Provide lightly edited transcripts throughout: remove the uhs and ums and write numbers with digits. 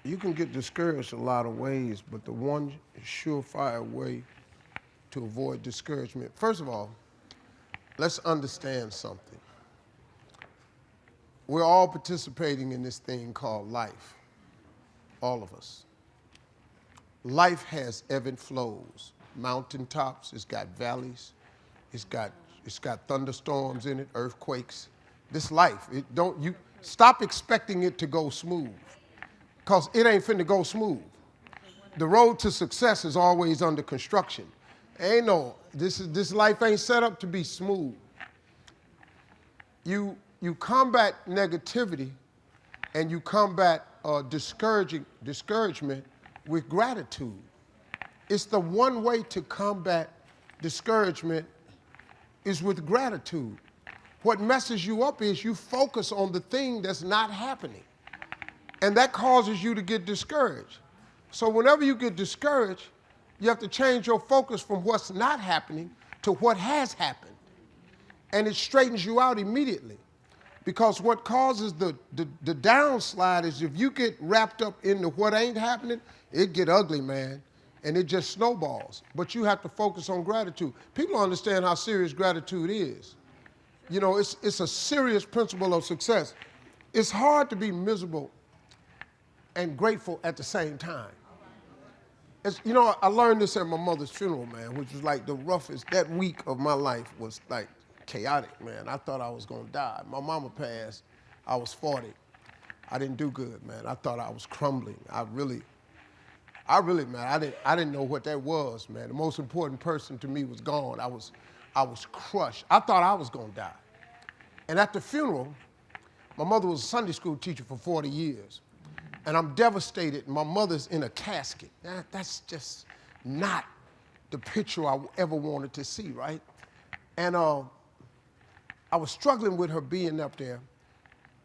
You can get discouraged a lot of ways, but the one surefire way to avoid discouragement, first of all, let's understand something. We're all participating in this thing called life, all of us. Life has ebb and flows, mountaintops, it's got valleys, it's got thunderstorms in it, earthquakes. This life, you stop expecting it to go smooth, because it ain't finna go smooth. The road to success is always under construction. This life ain't set up to be smooth. You combat negativity and you combat discouragement with gratitude. It's the one way to combat discouragement is with gratitude. What messes you up is you focus on the thing that's not happening. And that causes you to get discouraged. So whenever you get discouraged, you have to change your focus from what's not happening to what has happened. And it straightens you out immediately. Because what causes the downslide is if you get wrapped up into what ain't happening, it get ugly, man. And it just snowballs. But you have to focus on gratitude. People don't understand how serious gratitude is. You know, it's a serious principle of success. It's hard to be miserable and grateful at the same time. I learned this at my mother's funeral, man, which was like the roughest. That week of my life was like chaotic, man. I thought I was gonna die. My mama passed. I was 40. I didn't do good, man. I thought I was crumbling. I really, man, I didn't know what that was, man. The most important person to me was gone. I was crushed. I thought I was gonna die. And at the funeral, my mother was a Sunday school teacher for 40 years. And I'm devastated. My mother's in a casket. That's just not the picture I ever wanted to see, right? And I was struggling with her being up there.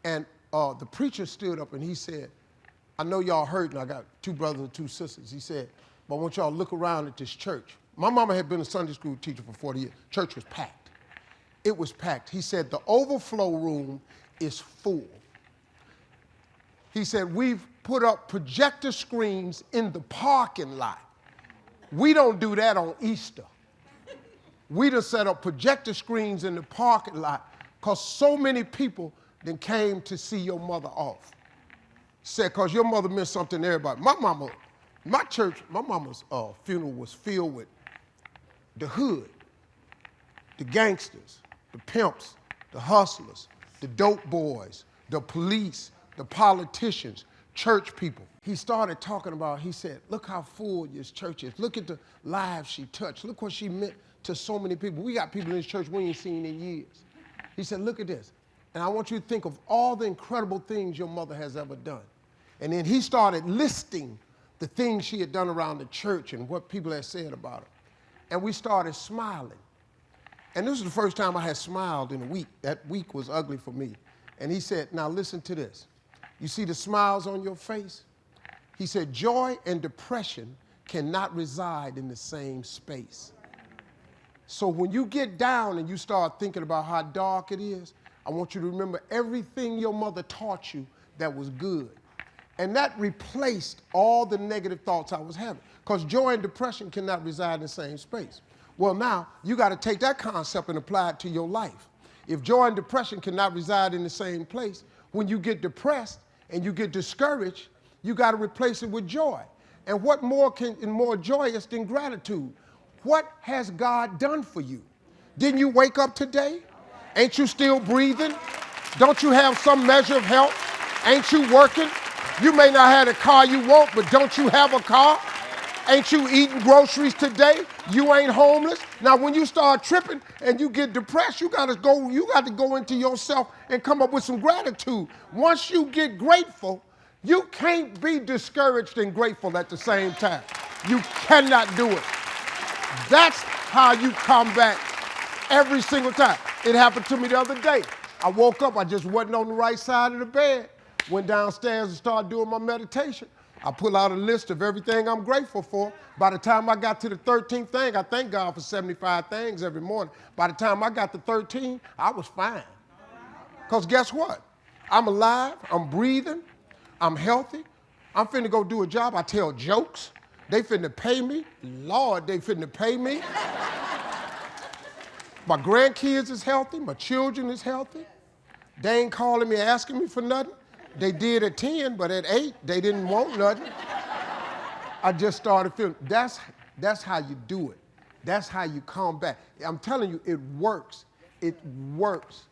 And the preacher stood up and he said, I know y'all hurting. I got 2 brothers and 2 sisters. He said, but I want y'all to look around at this church. My mama had been a Sunday school teacher for 40 years. Church was packed. It was packed. He said, the overflow room is full. He said, we've put up projector screens in the parking lot. We don't do that on Easter. We done set up projector screens in the parking lot because so many people then came to see your mother off. Said, because your mother meant something to everybody. My mama's funeral was filled with the hood, the gangsters, the pimps, the hustlers, the dope boys, the police, the politicians, church people. He started talking about, he said, look how full this church is. Look at the lives she touched. Look what she meant to so many people. We got people in this church we ain't seen in years. He said, look at this. And I want you to think of all the incredible things your mother has ever done. And then he started listing the things she had done around the church and what people had said about her. And we started smiling. And this was the first time I had smiled in a week. That week was ugly for me. And he said, now listen to this. You see the smiles on your face? He said, joy and depression cannot reside in the same space. So when you get down and you start thinking about how dark it is, I want you to remember everything your mother taught you that was good. And that replaced all the negative thoughts I was having. Because joy and depression cannot reside in the same space. Well, now, you got to take that concept and apply it to your life. If joy and depression cannot reside in the same place, when you get depressed and you get discouraged, you got to replace it with joy. And what more joyous than gratitude? What has God done for you? Didn't you wake up today? Ain't you still breathing? Don't you have some measure of health? Ain't you working? You may not have the car you want, but don't you have a car? Ain't you eating groceries today? You ain't homeless. Now, when you start tripping and you get depressed, you got to go into yourself and come up with some gratitude. Once you get grateful, you can't be discouraged and grateful at the same time. You cannot do it. That's how you combat every single time. It happened to me the other day. I woke up, I just wasn't on the right side of the bed. Went downstairs and started doing my meditation. I pull out a list of everything I'm grateful for. By the time I got to the 13th thing, I thank God for 75 things every morning. By the time I got to 13, I was fine. Because guess what? I'm alive, I'm breathing, I'm healthy. I'm finna go do a job. I tell jokes. They finna pay me. Lord, they finna pay me. My grandkids is healthy. My children is healthy. They ain't calling me asking me for nothing. They did at 10, but at 8, they didn't want nothing. I just started feeling, that's how you do it. That's how you come back. I'm telling you, it works. It works.